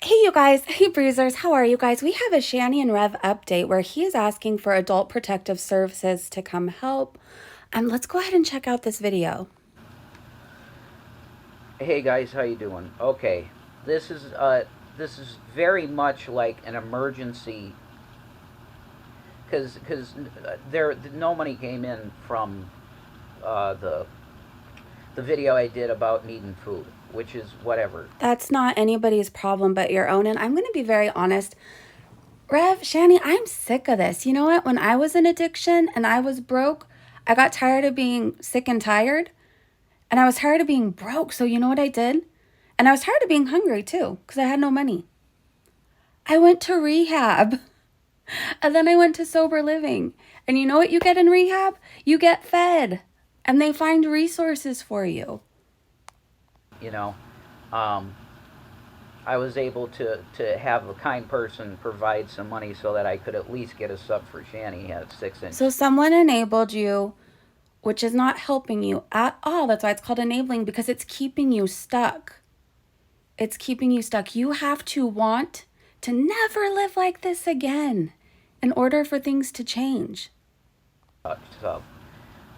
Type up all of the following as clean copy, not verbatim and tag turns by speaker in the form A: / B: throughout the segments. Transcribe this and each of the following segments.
A: Hey, you guys. Hey, Bruisers. How are you guys? We have a Shanny and Rev update where he is asking for adult protective services to come help. Let's go ahead and check out this video.
B: Hey guys, how you doing? Okay, this is very much like an emergency because there no money came in from the video I did about needing food, which is whatever.
A: That's not anybody's problem but your own. And I'm going to be very honest. Rev, Shanny, I'm sick of this. You know what? When I was in addiction and I was broke, I got tired of being sick and tired. And I was tired of being broke. So you know what I did? And I was tired of being hungry too because I had no money. I went to rehab. And then I went to sober living. And you know what you get in rehab? You get fed. And they find resources for you.
B: You know, um, I was able to have a kind person provide some money so that I could at least get a sub for Shanny. He had 6 inch.
A: So someone enabled you, which is not helping you at all. That's why it's called enabling, because it's keeping you stuck. It's keeping you stuck. You have to want to never live like this again in order for things to change.
B: Sub,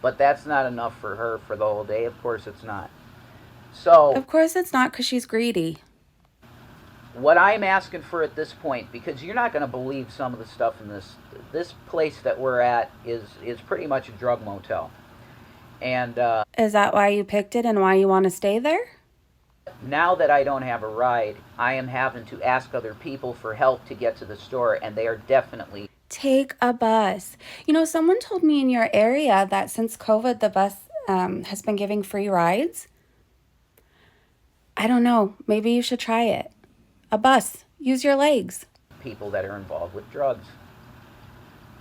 B: but that's not enough for her for the whole day. Of course, it's not. So
A: Of course it's not, because she's greedy.
B: what I'm asking for at this point, because you're not going to believe some of the stuff in this place that we're at is pretty much a drug motel, and
A: Is that why you picked it and why you want to stay there?
B: now that I don't have a ride, I am having to ask other people for help to get to the store, and they are definitely
A: Take a bus. You know, someone told me in your area that since COVID, the bus has been giving free rides. I don't know. Maybe you should try it. A bus. Use your legs.
B: people that are involved with drugs.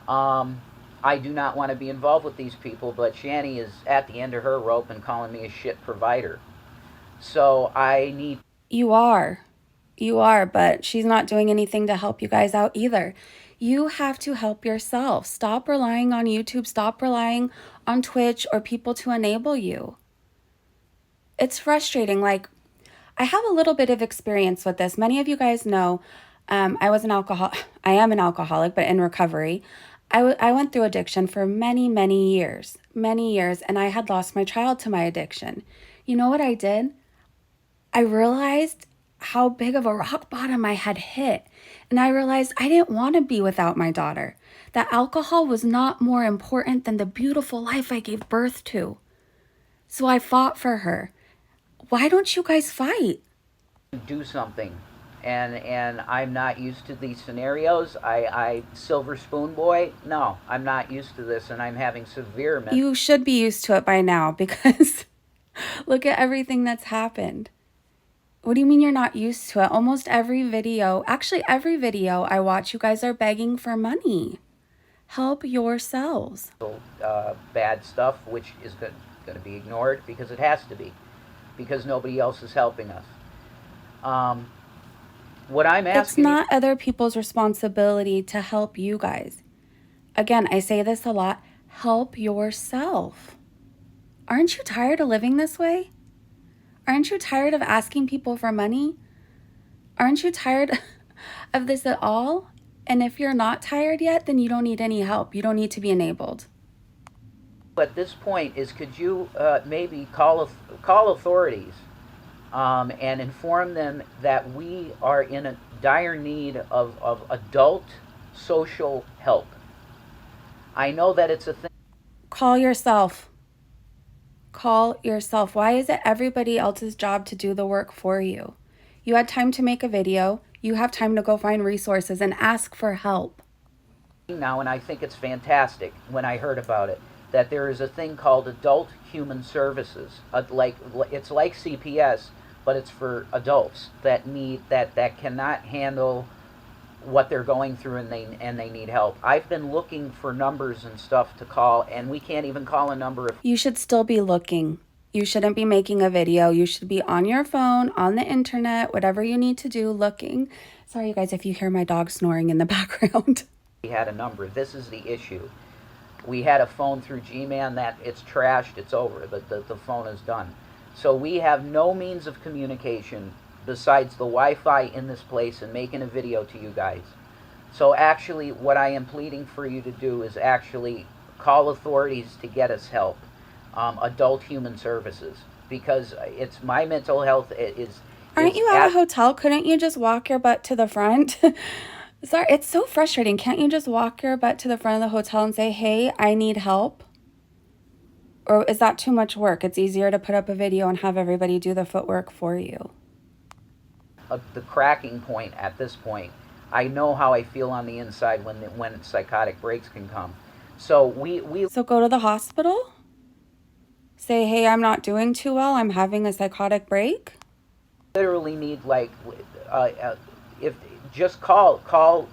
B: I do not want to be involved with these people, but Shanny is at the end of her rope and calling me a shit provider. So I need.
A: You are. You are, but she's not doing anything to help you guys out either. You have to help yourself. Stop relying on YouTube. Stop relying on Twitch or people to enable you. It's frustrating. Like, I have a little bit of experience with this. Many of you guys know I am an alcoholic, but in recovery. I went through addiction for many years, and I had lost my child to my addiction. You know what I did? I realized how big of a rock bottom I had hit. And I realized I didn't want to be without my daughter. That alcohol was not more important than the beautiful life I gave birth to. So I fought for her. Why don't you guys fight?
B: Do something, and I'm not used to these scenarios. I silver spoon boy. No, I'm not used to this, and I'm having severe mental.
A: You should be used to it by now because look at everything that's happened. What do you mean you're not used to it? Almost every video, actually every video I watch, you guys are begging for money. Help yourselves.
B: Bad stuff, which is going to be ignored because it has to be, because nobody else is helping us. What I'm
A: It's
B: asking.
A: not other people's responsibility to help you guys. Again, I say this a lot. Help yourself. Aren't you tired of living this way? Aren't you tired of asking people for money? Aren't you tired of this at all? And if you're not tired yet, then you don't need any help. You don't need to be enabled.
B: At this point is, could you maybe call authorities and inform them that we are in a dire need of adult social help. I know that it's a thing.
A: Call yourself. Call yourself. Why is it everybody else's job to do the work for you? You had time to make a video. You have time to go find resources and ask for help.
B: Now, and I think it's fantastic when I heard about it, that there is a thing called Adult Human Services. It's like CPS, but it's for adults that cannot handle what they're going through, and they need help. I've been looking for numbers and stuff to call, and we can't even call a number of.
A: You should still be looking. You shouldn't be making a video. You should be on your phone, on the internet, whatever you need to do, looking. Sorry, you guys, if you hear my dog snoring in the background.
B: We had a number. This is the issue. We had a phone through G-Man that it's trashed, it's over, the phone is done. So we have no means of communication besides the Wi-Fi in this place and making a video to you guys. So actually, what I am pleading for you to do is actually call authorities to get us help, adult human services, because it's my mental health is.
A: Aren't you at a hotel? Couldn't you just walk your butt to the front? Sorry, it's so frustrating. Can't you just walk your butt to the front of the hotel and say, hey, I need help? Or is that too much work? It's easier to put up a video and have everybody do the footwork for you.
B: The cracking point at this point. I know how I feel on the inside when psychotic breaks can come. So
A: So go to the hospital? Say, hey, I'm not doing too well. I'm having a psychotic break?
B: Literally need, like, if just call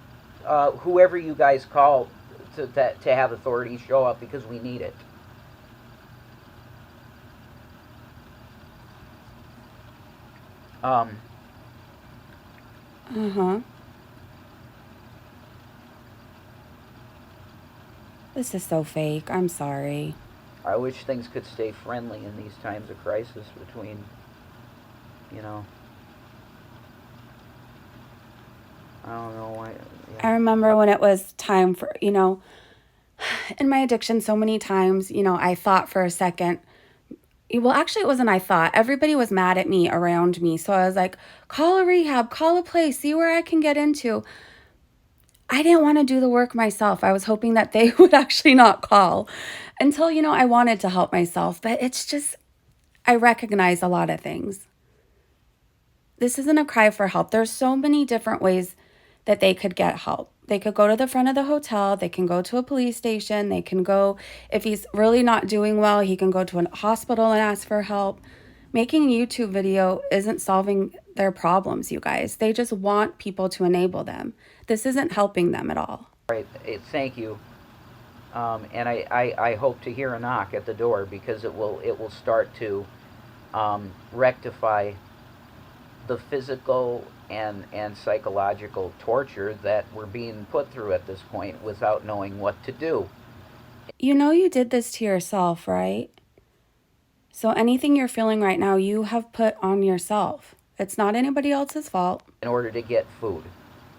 B: whoever you guys call to have authorities show up, because we need it.
A: This is so fake. I'm sorry.
B: I wish things could stay friendly in these times of crisis between, you know. I don't know why. Yeah.
A: I remember when it was time for, you know, in my addiction so many times, you know, I thought for a second, well, actually it wasn't I thought. Everybody was mad at me around me. So I was like, call a rehab, call a place, see where I can get into. I didn't want to do the work myself. I was hoping that they would actually not call until, you know, I wanted to help myself. But it's just, I recognize a lot of things. This isn't a cry for help. There's so many different ways that they could get help. They could go to the front of the hotel. They can go to a police station. They can go, if he's really not doing well, he can go to a hospital and ask for help. Making a YouTube video isn't solving their problems, you guys. They just want people to enable them. This isn't helping them at all.
B: All right, thank you. And I hope to hear a knock at the door, because it will start to rectify the physical and psychological torture that we're being put through at this point without knowing what to do.
A: You know you did this to yourself, right? So anything you're feeling right now, you have put on yourself. It's not anybody else's fault.
B: In order to get food,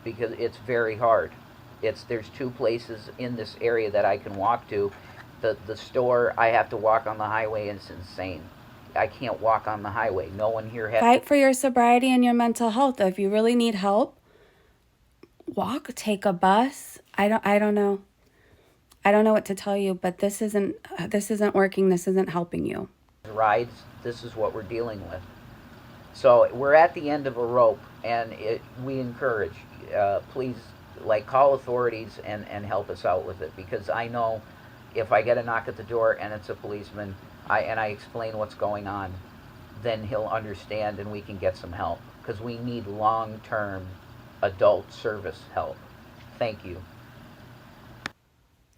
B: because it's very hard. There's 2 places in this area that I can walk to. The store, I have to walk on the highway, and it's insane. I can't walk on the highway. No one here has.
A: Fight for your sobriety and your mental health. If you really need help, walk, take a bus. I don't know. I don't know what to tell you, but this isn't working. This isn't helping you.
B: Rides, this is what we're dealing with. So we're at the end of a rope, and we encourage, please, like, call authorities and help us out with it, because I know if I get a knock at the door and it's a policeman, I explain what's going on, then he'll understand and we can get some help, because we need long-term adult service help. Thank you.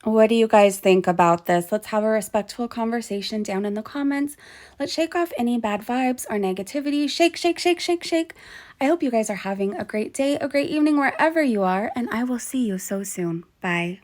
A: What do you guys think about this? Let's have a respectful conversation down in the comments. Let's shake off any bad vibes or negativity. Shake, shake, shake, shake, shake. I hope you guys are having a great day, a great evening wherever you are, and I will see you so soon. Bye.